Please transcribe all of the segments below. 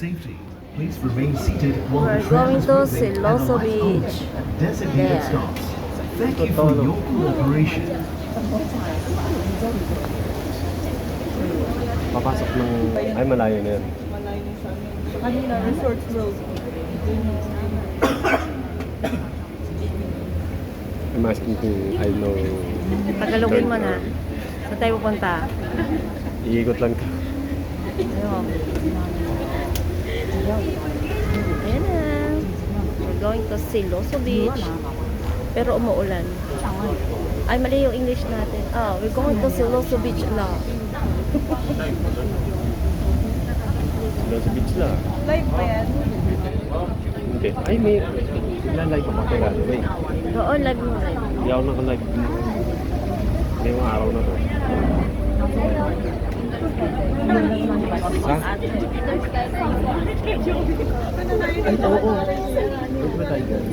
Safety. Please remain seated while We're the tram going is to moving and the Siloso lights Beach. open at designated There. stops. Thank you for your cooperation. Papasok ng... Ay, malayo na yan. Kanina, Resorts Road. I'm asking kung I know... Tagalogin mo na. Saan tayo pupunta? Iikot lang to. Ayun. Ayan na. We're going to Siloso Beach. Pero umuulan. Ay, mali yung English natin. We're going to Siloso Beach lang. Siloso Beach lang. Live ba yan? Hindi. Ay, may... Nagla-live ako kay Galway. Oo, live mo rin. Hindi ako naka-live. Ngayong araw na to. Ha? Ay, oo. Huwag ba tayo dyan?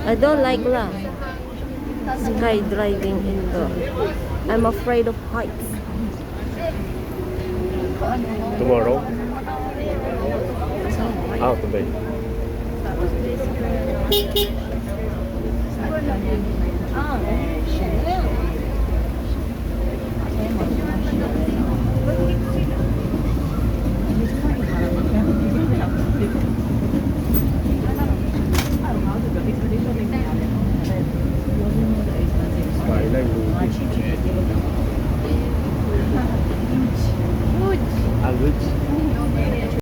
I don't like lang. Skydiving indoor. I'm afraid of heights. Tomorrow? Today.